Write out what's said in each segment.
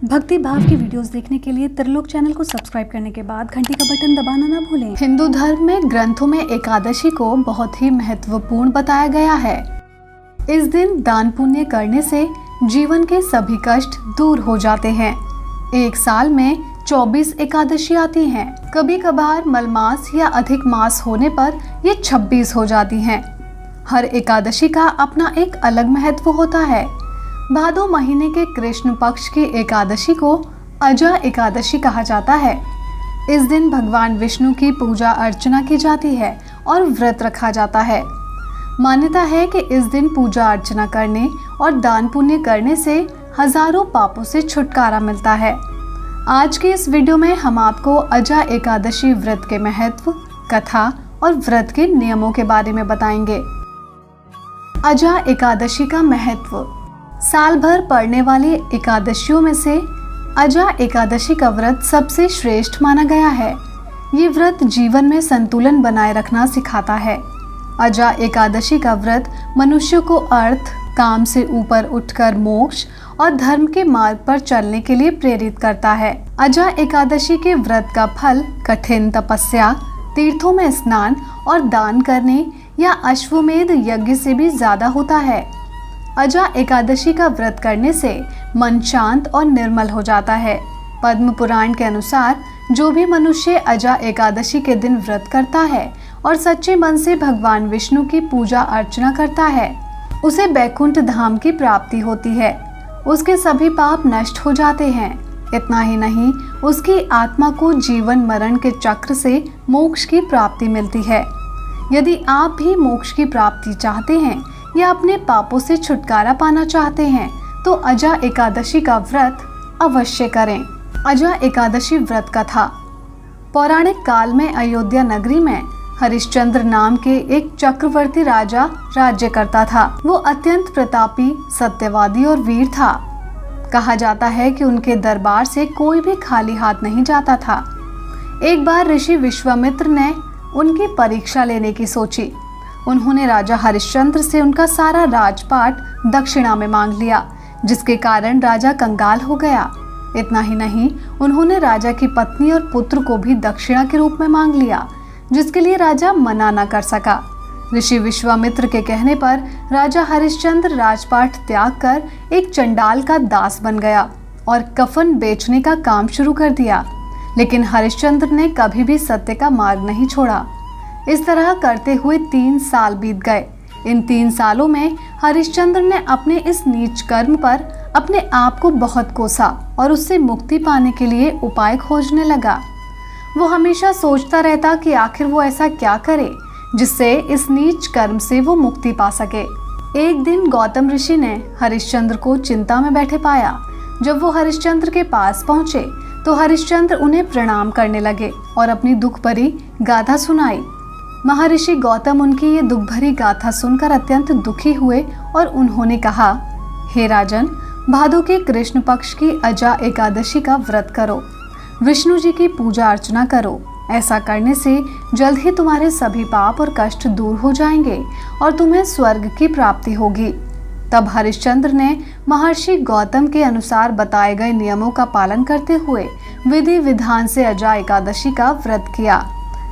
भक्ति भाव की वीडियोस देखने के लिए त्रिलोक चैनल को सब्सक्राइब करने के बाद घंटी का बटन दबाना ना भूलें। हिंदू धर्म में ग्रंथों में एकादशी को बहुत ही महत्वपूर्ण बताया गया है। इस दिन दान पुण्य करने से जीवन के सभी कष्ट दूर हो जाते हैं। एक साल में 24 एकादशी आती हैं। कभी कभार मलमास या अधिक मास होने पर ये 26 हो जाती हैं। हर एकादशी का अपना एक अलग महत्व होता है। भादो महीने के कृष्ण पक्ष की एकादशी को अजा एकादशी कहा जाता है। इस दिन भगवान विष्णु की पूजा अर्चना की जाती है और व्रत रखा जाता है। मान्यता है कि इस दिन पूजा अर्चना करने और दान पुण्य करने से हजारों पापों से छुटकारा मिलता है। आज के इस वीडियो में हम आपको अजा एकादशी व्रत के महत्व, कथा और व्रत के नियमों के बारे में बताएंगे। अजा एकादशी का महत्व। साल भर पड़ने वाली एकादशियों में से अजा एकादशी का व्रत सबसे श्रेष्ठ माना गया है। ये व्रत जीवन में संतुलन बनाए रखना सिखाता है। अजा एकादशी का व्रत मनुष्य को अर्थ, काम से ऊपर उठकर मोक्ष और धर्म के मार्ग पर चलने के लिए प्रेरित करता है। अजा एकादशी के व्रत का फल कठिन तपस्या, तीर्थों में स्नान और दान करने या अश्वमेध यज्ञ से भी ज्यादा होता है। अजा एकादशी का व्रत करने से मन शांत और निर्मल हो जाता है। पद्म पुराण के अनुसार जो भी मनुष्य अजा एकादशी के दिन व्रत करता है और सच्चे मन से भगवान विष्णु की पूजा अर्चना करता है, उसे बैकुंठ धाम की प्राप्ति होती है। उसके सभी पाप नष्ट हो जाते हैं। इतना ही नहीं, उसकी आत्मा को जीवन मरण के चक्र से मोक्ष की प्राप्ति मिलती है। यदि आप भी मोक्ष की प्राप्ति चाहते हैं या अपने पापों से छुटकारा पाना चाहते हैं तो अजा एकादशी का व्रत अवश्य करें। अजा एकादशी व्रत कथा। पौराणिक काल में अयोध्या नगरी में हरिश्चंद्र नाम के एक चक्रवर्ती राजा राज्य करता था। वो अत्यंत प्रतापी, सत्यवादी और वीर था। कहा जाता है कि उनके दरबार से कोई भी खाली हाथ नहीं जाता था। एक बार ऋषि विश्वामित्र ने उनकी परीक्षा लेने की सोची। उन्होंने राजा हरिश्चंद्र से उनका सारा राजपाट दक्षिणा में मांग लिया, जिसके कारण राजा कंगाल हो गया। इतना ही नहीं, उन्होंने राजा की पत्नी और पुत्र को भी दक्षिणा के रूप में मांग लिया, जिसके लिए राजा मना न कर सका। ऋषि विश्वामित्र के कहने पर राजा हरिश्चंद्र राजपाट त्याग कर एक चंडाल का दास बन गया और कफन बेचने का काम शुरू कर दिया। लेकिन हरिश्चंद्र ने कभी भी सत्य का मार्ग नहीं छोड़ा। इस तरह करते हुए 3 साल बीत गए। इन 3 सालों में हरिश्चंद्र ने अपने इस नीच कर्म पर अपने आप को बहुत कोसा और उससे मुक्ति पाने के लिए उपाय खोजने लगा। वो हमेशा सोचता रहता कि आखिर वो ऐसा क्या करे जिससे इस नीच कर्म से वो मुक्ति पा सके। एक दिन गौतम ऋषि ने हरिश्चंद्र को चिंता में बैठे पाया। जब वो हरिश्चंद्र के पास पहुंचे तो हरिश्चंद्र उन्हें प्रणाम करने लगे और अपनी दुख भरी गाथा सुनाई। महर्षि गौतम उनकी ये दुख भरी गाथा सुनकर अत्यंत दुखी हुए और उन्होंने कहा, हे राजन, भादो के कृष्ण पक्ष की अजा एकादशी का व्रत करो, विष्णु जी की पूजा अर्चना करो। ऐसा करने से जल्द ही तुम्हारे सभी पाप और कष्ट दूर हो जाएंगे और तुम्हें स्वर्ग की प्राप्ति होगी। तब हरिश्चंद्र ने महर्षि गौतम के अनुसार बताए गए नियमों का पालन करते हुए विधि विधान से अजा एकादशी का व्रत किया,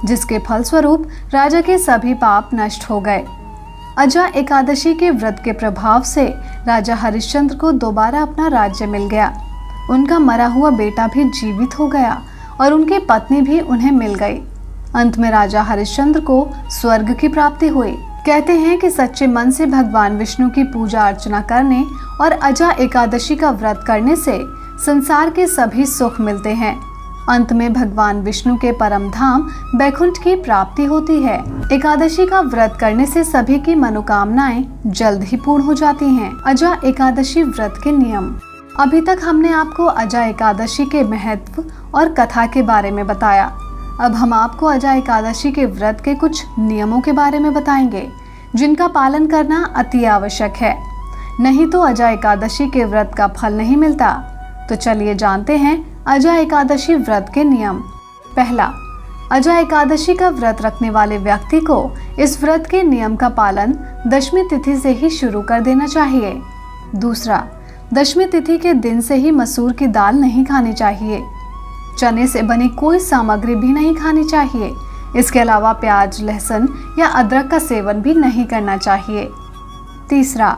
जिसके फलस्वरूप राजा के सभी पाप नष्ट हो गए। अजा एकादशी के व्रत के प्रभाव से राजा हरिश्चंद्र को दोबारा अपना राज्य मिल गया। उनका मरा हुआ बेटा भी जीवित हो गया और उनकी पत्नी भी उन्हें मिल गई। अंत में राजा हरिश्चंद्र को स्वर्ग की प्राप्ति हुई। कहते हैं कि सच्चे मन से भगवान विष्णु की पूजा अर्चना करने और अजा एकादशी का व्रत करने से संसार के सभी सुख मिलते हैं। अंत में भगवान विष्णु के परम धाम बैकुंठ की प्राप्ति होती है। एकादशी का व्रत करने से सभी की मनोकामनाएं जल्द ही पूर्ण हो जाती हैं। अजा एकादशी व्रत के नियम। अभी तक हमने आपको अजा एकादशी के महत्व और कथा के बारे में बताया। अब हम आपको अजा एकादशी के व्रत के कुछ नियमों के बारे में बताएंगे, जिनका पालन करना अति आवश्यक है। नहीं तो अजा एकादशी के व्रत का फल नहीं मिलता। तो चलिए जानते हैं अजा एकादशी व्रत के नियम। पहला, अजा एकादशी का व्रत रखने वाले व्यक्ति को इस व्रत के नियम का पालन दशमी तिथि से ही शुरू कर देना चाहिए। दूसरा, दशमी तिथि के दिन से ही मसूर की दाल नहीं खानी चाहिए। चने से बनी कोई सामग्री भी नहीं खानी चाहिए। इसके अलावा प्याज, लहसुन या अदरक का सेवन भी नहीं करना चाहिए। तीसरा,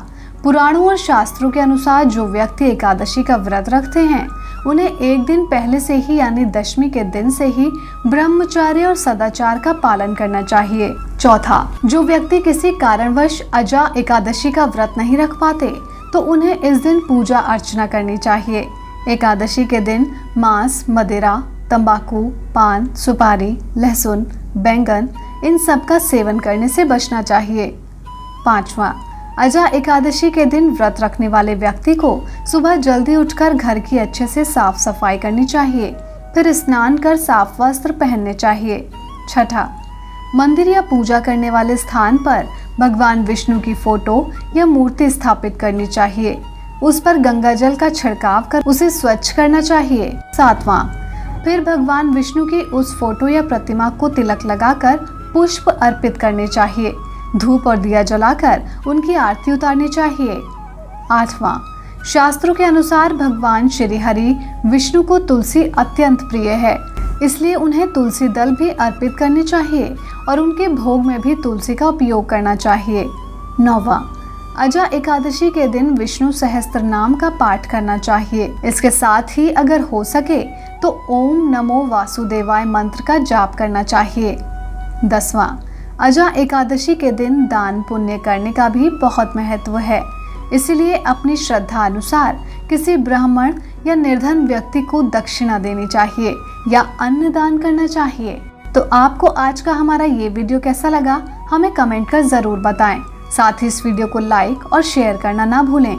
पुराणों और शास्त्रों के अनुसार जो व्यक्ति एकादशी का व्रत रखते हैं उन्हें एक दिन पहले से ही यानी दशमी के दिन से ही ब्रह्मचर्य और सदाचार का पालन करना चाहिए। चौथा, जो व्यक्ति किसी कारणवश अजा एकादशी का व्रत नहीं रख पाते तो उन्हें इस दिन पूजा अर्चना करनी चाहिए। एकादशी के दिन मांस, मदिरा, तंबाकू, पान, सुपारी, लहसुन, बैंगन इन सब का सेवन करने से बचना चाहिए। पांचवा, अजा एकादशी के दिन व्रत रखने वाले व्यक्ति को सुबह जल्दी उठकर घर की अच्छे से साफ सफाई करनी चाहिए, फिर स्नान कर साफ वस्त्र पहनने चाहिए। छठा, मंदिर या पूजा करने वाले स्थान पर भगवान विष्णु की फोटो या मूर्ति स्थापित करनी चाहिए। उस पर गंगा जल का छिड़काव कर उसे स्वच्छ करना चाहिए। सातवां, फिर भगवान विष्णु की उस फोटो या प्रतिमा को तिलक लगाकर पुष्प अर्पित करने चाहिए। धूप और दिया जलाकर उनकी आरती उतारनी चाहिए। आठवां, शास्त्रों के अनुसार भगवान श्री हरि विष्णु को तुलसी अत्यंत प्रिय है, इसलिए उन्हें तुलसी दल भी अर्पित करने चाहिए और उनके भोग में भी तुलसी का उपयोग करना चाहिए। नौवां, अजा एकादशी के दिन विष्णु सहस्त्र नाम का पाठ करना चाहिए। इसके साथ ही अगर हो सके तो ओम नमो वासुदेवाय मंत्र का जाप करना चाहिए। 10वां, अजा एकादशी के दिन दान पुण्य करने का भी बहुत महत्व है, इसलिए अपनी श्रद्धा अनुसार किसी ब्राह्मण या निर्धन व्यक्ति को दक्षिणा देनी चाहिए या अन्न दान करना चाहिए। तो आपको आज का हमारा ये वीडियो कैसा लगा हमें कमेंट कर जरूर बताएं। साथ ही इस वीडियो को लाइक और शेयर करना ना भूलें।